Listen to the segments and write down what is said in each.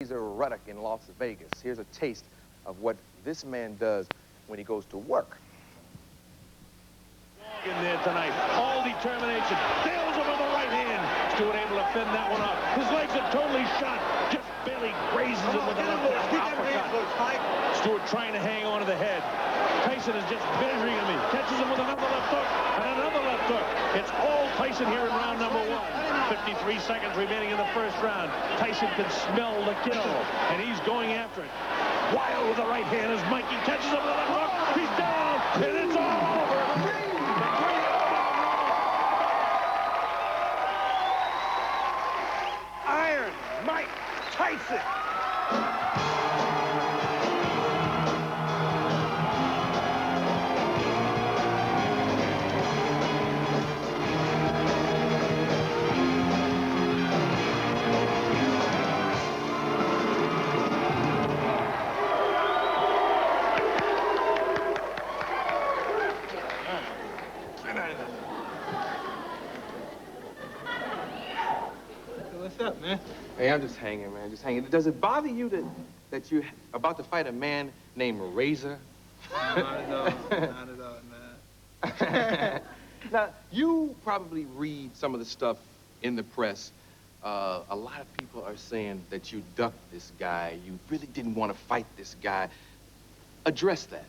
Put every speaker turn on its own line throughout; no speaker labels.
Razor Ruddock in Las Vegas. Here's a taste of what this man does when he goes to work.
In there tonight, all determination. Nails him with the right hand. Stewart able to fend that one off. His legs are totally shot. Just barely grazes him with the left uppercut. Stewart trying to hang on to the head. Tyson is just measuring him. He catches him with another left hook and another left hook. It's all Tyson here in round number 1. 53 seconds remaining in the first round. Tyson can smell the kill, and he's going after it. Wild with the right hand as Mikey catches him with a left hook. He's down, and it's all over. Iron Mike Tyson.
What's up, man?
Hey, I'm just hanging, man, just hanging. Does it bother you that you're about to fight a man named Razor?
Not at all. Not at all, man.
Now, you probably read some of the stuff in the press. A lot of people are saying that you ducked this guy. You really didn't want to fight this guy. Address that.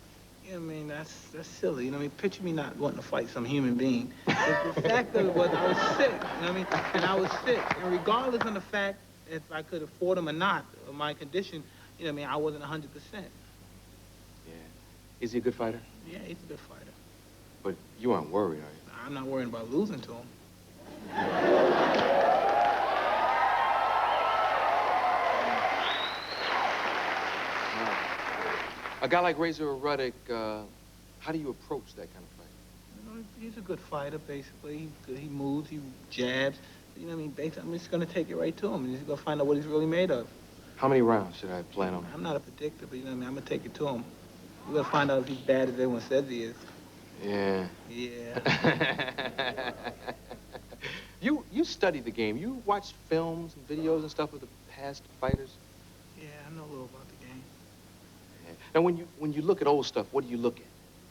Yeah, I mean, that's silly. You know what I mean? Picture me not wanting to fight some human being. The fact of it was I was sick, you know what I mean? And I was sick. And regardless of the fact if I could afford him or not, or my condition, you know what I mean, I wasn't 100%.
Yeah. Is he a good fighter?
Yeah, he's a good fighter.
But you aren't worried, are you?
I'm not worrying about losing to him.
A guy like Razor Ruddock, how do you approach that kind of fight?
You know, he's a good fighter, basically. He's good. He moves, he jabs. You know what I mean? Basically, I'm just going to take it right to him, and he's going to find out what he's really made of.
How many rounds should I plan on?
I'm not a predictor, but you know what I mean? I'm going to take it to him. We're going to find out if he's bad as everyone says he is.
Yeah.
Yeah.
You study the game. You watch films and videos and stuff of the past fighters?
Yeah, I know a little about the game.
Yeah. Now, when you look at old stuff, what do you look at?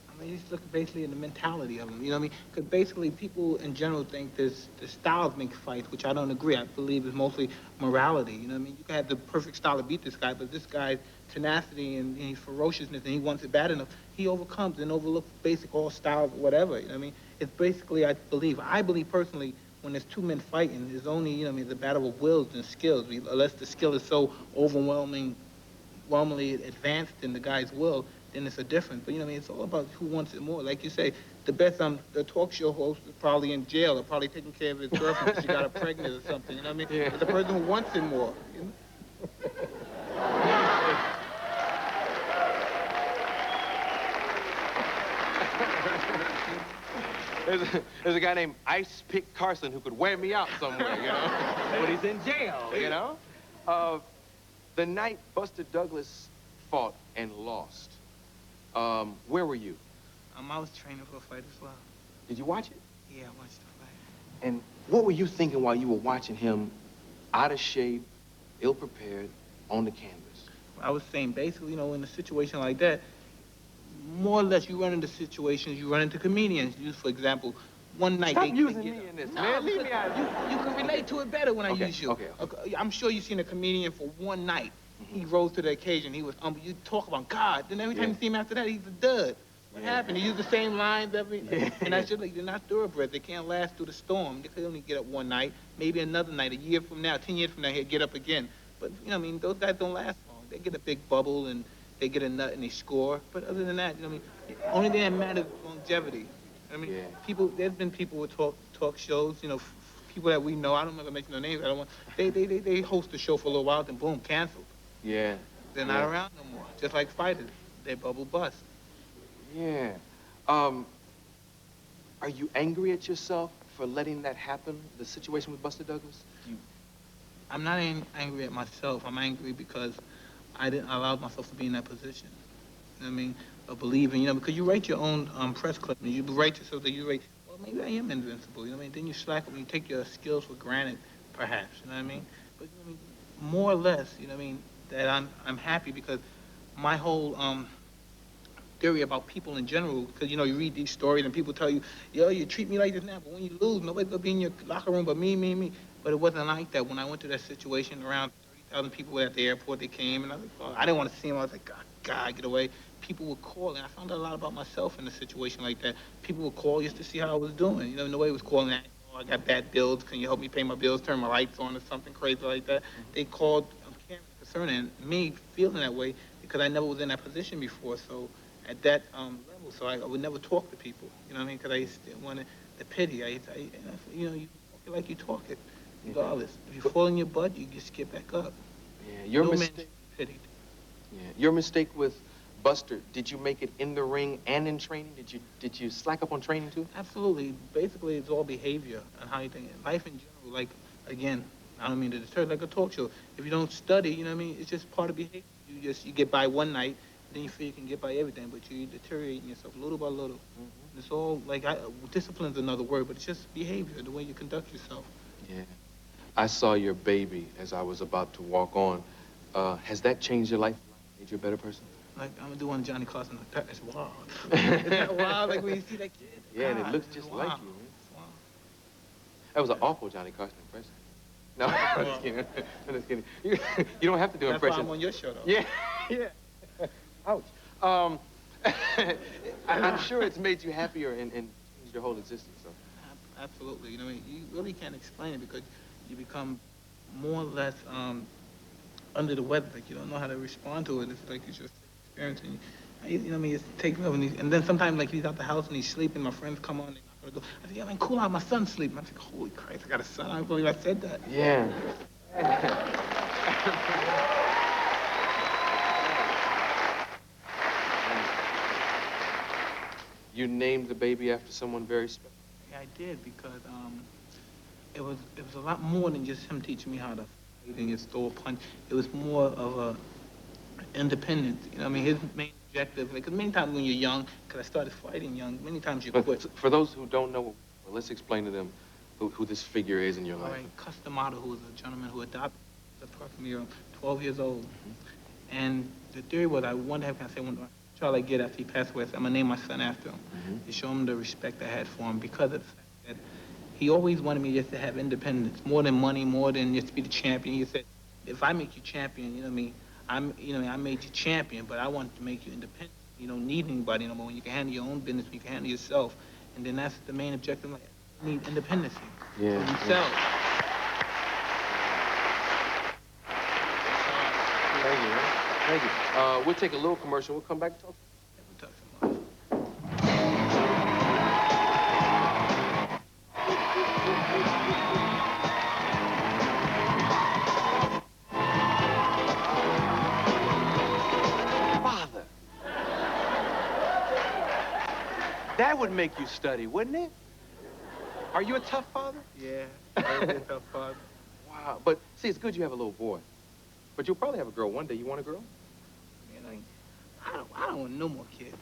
I mean, you just look basically at the mentality of them, you know what I mean? Because basically people in general think the styles make fights, which I don't agree. I believe it's mostly morality, you know what I mean? You can have the perfect style to beat this guy, but this guy's tenacity and his ferociousness, and he wants it bad enough, he overcomes and overlooks basic all styles, whatever, you know what I mean? It's basically, I believe personally, when there's two men fighting, there's only, you know what I mean, the battle of wills and skills. Unless the skill is so overwhelmingly advanced in the guy's will, then it's a difference. But, you know what I mean, it's all about who wants it more. Like you say, the best the talk show host is probably in jail or probably taking care of his girlfriend because she got her pregnant or something, you know what I mean?
Yeah.
But the person who wants it more, you know?
There's a guy named Ice Pick Carson who could wear me out somewhere, you know? But he's in jail, you know? The night Buster Douglas fought and lost, where were you?
I was training for a fight as well.
Did you watch it?
Yeah, I watched the fight.
And what were you thinking while you were watching him out of shape, ill-prepared, on the canvas?
I was saying, basically, you know, in a situation like that, more or less, you run into situations, you run into comedians. For example, one night...
Stop using me in this, man. Leave me out of this.
You can relate to it better when I use you.
Okay.
I'm sure you've seen a comedian for one night. He rose to the occasion. He was you talk about God. Then every time you see him after that, he's a dud. What happened? He used the same lines and that's just like, they're not thoroughbreds. They can't last through the storm. They can only get up one night, maybe another night, a year from now, 10 years from now, he'll get up again. But, you know what I mean, those guys don't last long. They get a big bubble and they get a nut and they score. But other than that, you know what I mean, the only thing that matters is longevity. I mean, there's been people with talk shows, you know, people that we know, I don't want to mention their names, I don't want, they host the show for a little while, then boom, canceled.
Yeah.
They're not around no more. Just like fighters, they bubble bust.
Yeah. Are you angry at yourself for letting that happen, the situation with Buster Douglas?
I'm not angry at myself. I'm angry because I didn't allow myself to be in that position. You know what I mean? Of believing, you know, because you write your own press clip, and you write yourself that you write, well, maybe I am invincible, you know what I mean? Then you slack when you take your skills for granted, perhaps, you know what I mean? But, you know what I mean? More or less, you know what I mean? that I'm happy because my whole theory about people in general, because you know you read these stories and people tell you, yo, you treat me like this now, but when you lose, nobody's gonna be in your locker room but me, me, me. But it wasn't like that. When I went to that situation, around 30,000 people were at the airport. They came and I was like, oh, I didn't want to see them. I was like, God, get away. People would call, and I found out a lot about myself in a situation like that. People would call just to see how I was doing. You know, nobody was calling that. Oh, I got bad bills. Can you help me pay my bills? Turn my lights on or something crazy like that. They called caring, concern, and me feeling that way because I never was in that position before. So at that level, so I would never talk to people. You know what I mean? Because I used to want the pity. You know, you talk it like you talk it, regardless. If you fall in your butt, you just get back up.
Yeah, your
No
mistake.
man pitied.
Yeah, your mistake with Buster. Did you make it in the ring and in training? Did you slack up on training too?
Absolutely. Basically, it's all behavior and how you think. Life in general, like, again, I don't mean to deter, like a talk show. If you don't study, you know what I mean? It's just part of behavior. You get by one night, then you feel you can get by everything, but you're deteriorating yourself little by little. Mm-hmm. It's all, like, discipline's another word, but it's just behavior, the way you conduct yourself.
Yeah. I saw your baby as I was about to walk on. Has that changed your life? Made you a better person?
Like, I'm gonna do one Johnny Carson. Like, that's wild. Isn't that wild? Like, when you see that kid?
Yeah, and it
God,
looks just
wild.
like you, man.
It's wild.
That was an awful Johnny Carson impression. No, I'm just kidding. I'm just kidding. You don't have to do
That's why
impressions.
I'm on your show, though.
Yeah, yeah. Ouch. I'm sure it's made you happier and changed your whole existence. So.
Absolutely. You know, you really can't explain it because you become more or less under the weather. Like, you don't know how to respond to it. It's like it's just experiencing. You know what I mean? It's taking over. And then sometimes, like, he's out the house and he's sleeping. My friends come on. They're not going to go. I said, yeah, man, cool out. My son's sleeping. I said, holy Christ, I got a son. I don't believe I said that.
Yeah. You named the baby after someone very special?
Yeah, I did because it was a lot more than just him teaching me how to fight and just throw a punch. It was more of a independence. You know what I mean? His main objective, like, 'cause many times when you're young, because I started fighting young, many times you quit.
For those who don't know, well, let's explain to them who this figure is in your life.
All right, Customato, who was a gentleman who adopted, approximately 12 years old. Mm-hmm. And the theory was I wanted to have, can I say, one child I get after he passed away, I said, I'm going to name my son after him, to show him the respect I had for him because of the fact that he always wanted me just to have independence, more than money, more than just to be the champion. He said, if I make you champion, you know what I mean, I made you champion, but I wanted to make you independent. You don't need anybody no more. When you can handle your own business, when you can handle yourself. And then that's the main objective. Like, you need independence for yourself.
Thank you, man. Thank you. We'll take a little commercial. We'll come back and talk.
We'll talk some more.
Father. That would make you study, wouldn't it? Are you a tough father?
Yeah, I was a tough father.
Wow. But, see, it's good you have a little boy. But you'll probably have a girl one day. You want a girl?
Man, I don't want no more kids.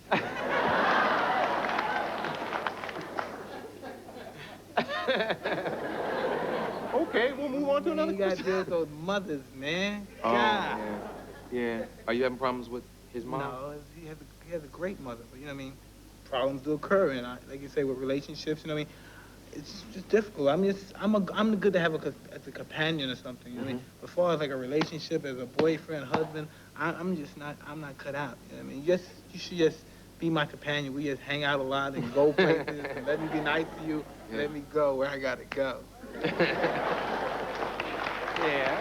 Okay, we'll move on to another
You gotta
question.
deal with those mothers, man.
Oh,
God.
yeah. Are you having problems with his mom?
No, he has a great mother, but you know what I mean? Problems do occur, and like you say, with relationships, you know what I mean? It's just difficult. I'm good to have as a companion or something, you know what I mean? As far as like a relationship, as a boyfriend, husband, I'm not cut out, you know what I mean? You should just be my companion. We just hang out a lot and go places and let me be nice to you and let me go where I gotta go.
Yeah.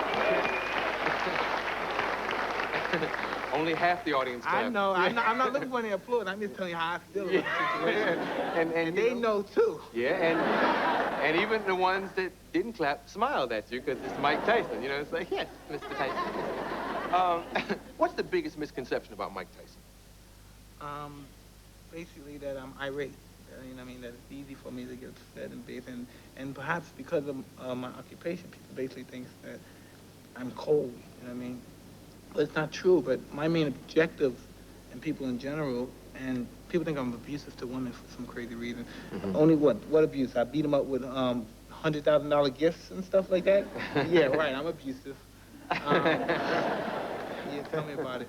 Only half the audience clapped.
I know. Yeah. I'm not looking for any applause. I'm just telling you how I feel about the situation. And they know too.
Yeah, and even the ones that didn't clap smiled at you because it's Mike Tyson. You know, it's like, yes, Mr. Tyson. What's the biggest misconception about Mike Tyson?
Basically that I'm irate. You know what I mean? That it's easy for me to get upset and perhaps because of my occupation, people basically think that I'm cold. You know what I mean? But it's not true. But my main objective, and people in general, and people think I'm abusive to women for some crazy reason. Only what abuse? I beat them up with $100,000 gifts and stuff like that. Yeah, right. I'm abusive. Tell me about it.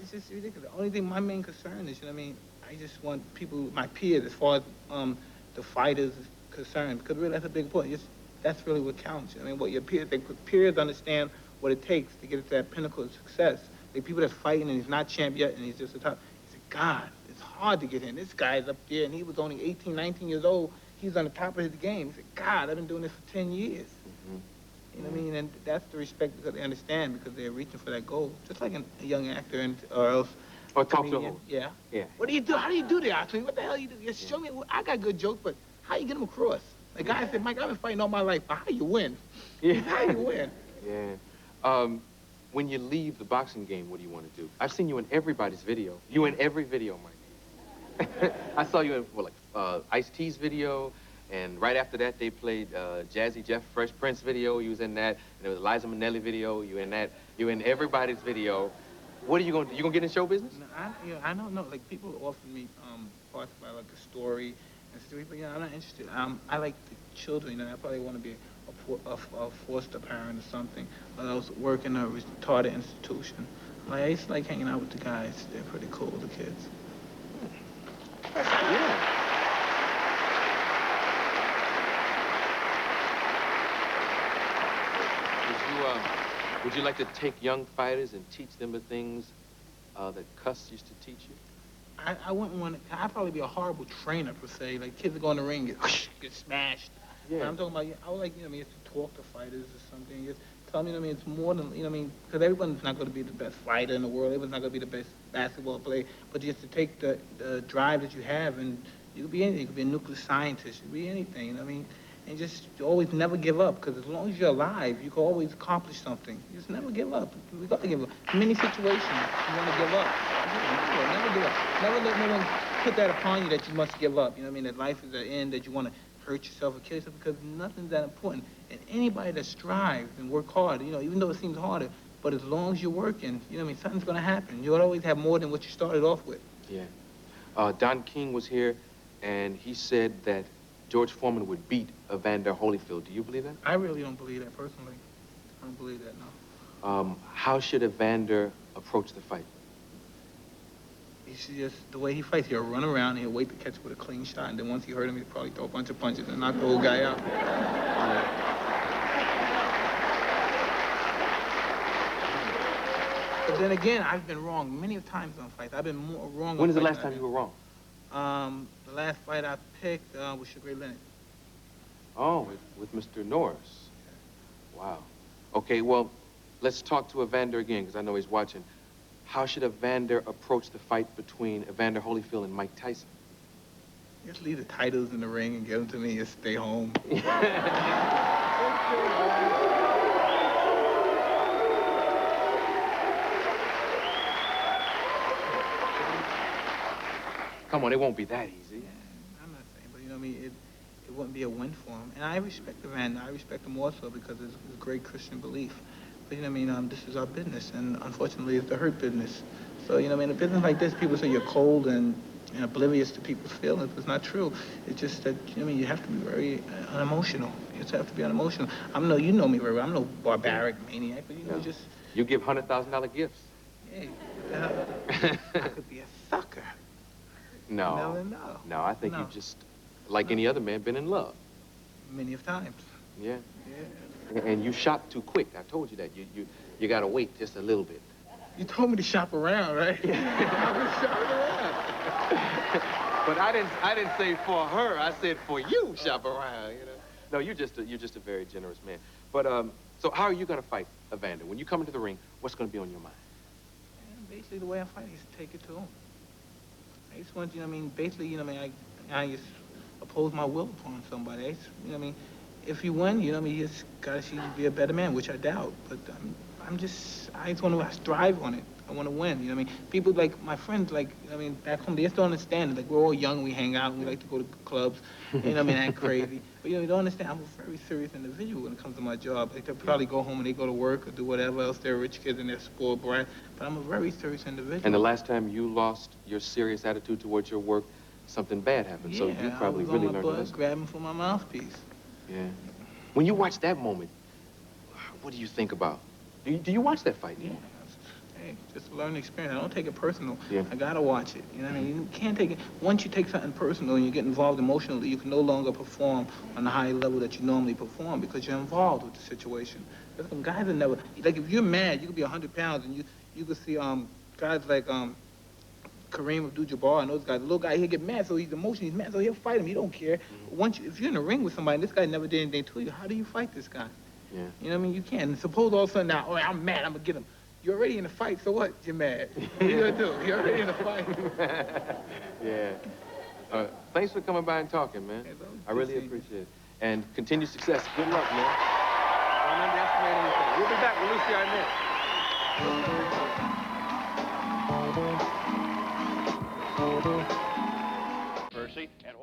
It's just ridiculous. The only thing, my main concern is, you know what I mean, I just want people, my peers, as far as the fighters is concerned, because really that's a big point. That's really what counts. You know what I mean, what your peers, peers understand what it takes to get to that pinnacle of success. Like people that's fighting and he's not champ yet and he's just the top. He said, God, it's hard to get in. This guy's up there and he was only 18, 19 years old. He's on the top of his game. He said, God, I've been doing this for 10 years. You know what I mean? And that's the respect because they understand because they're reaching for that goal. Just like a young actor or else.
Or talk to him.
Yeah.
Yeah.
What do you do? How do you do that, Arsenio? What the hell you do? You show me. I got good jokes, but how you get them across? Like guy said, Mike, I've been fighting all my life, but how you win?
Yeah.
How you win?
Yeah. When you leave the boxing game, what do you want to do? I've seen you in everybody's video. You in every video, Mike. I saw you in, Ice-T's video. And right after that, they played Jazzy Jeff Fresh Prince video. You was in that. And there was Liza Minnelli video. You in that. You in everybody's video. What are you going to do? You going to get in show business?
No, I don't know. Like, people offer me parts about, like, a story and stuff, but, I'm not interested. I like the children, you know. I probably want to be a foster parent or something. Or else work in a retarded institution. Like, I used to like hanging out with the guys. They're pretty cool, the kids.
Yeah. Would you like to take young fighters and teach them the things that Cuss used to teach you?
I wouldn't want to. I'd probably be a horrible trainer, per se. Like, kids that go in the ring, get smashed.
Yeah.
But I'm talking about, I would like, you know what I mean, to talk to fighters or something. Just tell me, you know what I mean, it's more than, you know what I mean, because everyone's not going to be the best fighter in the world. Everyone's not going to be the best basketball player. But just to take the drive that you have, and you could be anything. You could be a nuclear scientist. You could be anything, you know what I mean? And just always never give up, because as long as you're alive, you can always accomplish something. Just never give up. We got to give up. In many situations, you want to give up. Never give up. Never let no one put that upon you that you must give up. You know what I mean? That life is the end, that you want to hurt yourself or kill yourself, because nothing's that important. And anybody that strives and work hard, you know, even though it seems harder, but as long as you're working, you know what I mean, something's going to happen. You'll always have more than what you started off with.
Yeah. Don King was here, and he said that George Foreman would beat Evander Holyfield. Do you believe that?
I really don't believe that, personally. I don't believe that, no.
How should Evander approach the fight?
He should just, the way he fights, he'll run around, he'll wait to catch with a clean shot, and then once he hurt him, he'll probably throw a bunch of punches and knock the whole guy out. But then again, I've been wrong many times on fights. I've been more wrong.
When is the last time you were wrong?
The last fight I picked was Sugar Ray Leonard.
Oh, with Mr. Norris. Wow. Okay, well, let's talk to Evander again, because I know he's watching. How should Evander approach the fight between Evander Holyfield and Mike Tyson?
Just leave the titles in the ring and give them to me and stay home.
Come on, it won't be that easy.
Yeah, I'm not saying, but you know what I mean? It wouldn't be a win for him. And I respect Evander. I respect him also because it's a great Christian belief. But you know what I mean? This is our business, and unfortunately, it's the hurt business. So, you know what I mean? In a business like this, people say you're cold and oblivious to people's feelings. It's not true. It's just that, you know what I mean? You have to be very unemotional. You just have to be unemotional. You know me very well. I'm no barbaric maniac, but you know, just...
You give $100,000 gifts.
Hey, I could be a sucker.
No.
Never know.
No, I think you've just, like any other man, been in love.
Many of times.
Yeah.
Yeah.
And you shot too quick. I told you that. You got to wait just a little bit.
You told me to shop around, right?
Yeah.
I was shopping around.
But I didn't say for her. I said for you, shop around. You know. No, you're just a very generous man. But so how are you gonna fight Evander? When you come into the ring, what's gonna be on your mind?
And basically, the way I fight is to take it to him. I just want, you know what I mean? Basically, you know what I mean? I just oppose my will upon somebody. You know what I mean? If you win, you know what I mean? You just gotta see you be a better man, which I doubt. But I just want to strive on it. I want to win, you know what I mean? People like, my friends, like, you know what I mean, back home, they just don't understand it. Like, we're all young, we hang out, and we like to go to clubs, you know what I mean, act crazy. But, you know, you don't understand, I'm a very serious individual when it comes to my job. Like, they'll probably go home and they go to work or do whatever else. They're rich kids and they're spoiled brat. But I'm a very serious individual.
And the last time you lost your serious attitude towards your work, something bad happened.
Yeah,
So you probably really learned a lesson.
I was grabbing for my mouthpiece.
Yeah. When you watch that moment, what do you think about? Do you watch that fight?
Yeah. Hey, just a learning experience. I don't take it personal.
Yeah.
I gotta watch it. You know what I mean? You can't take it. Once you take something personal and you get involved emotionally, you can no longer perform on the high level that you normally perform because you're involved with the situation. There's some guys that never, like if you're mad, you could be 100 pounds and you could see guys like Kareem Abdul-Jabbar and those guys. The little guy, he'll get mad, so he's emotional. He's mad, so he'll fight him. He don't care. If you're in the ring with somebody, and this guy never did anything to you, how do you fight this guy?
Yeah.
You know what I mean? You can't. And suppose all of a sudden now, oh, I'm mad, I'm gonna get him. You're already in a fight, so what? You're mad. What are you gonna do? You're already in a fight.
Yeah. Thanks for coming by and talking, man.
Hey, bro,
I really
good seeing you.
appreciate it. And continued success. Good luck, man. Don't underestimate anything. We'll be back with Lucy Arnett.
Percy and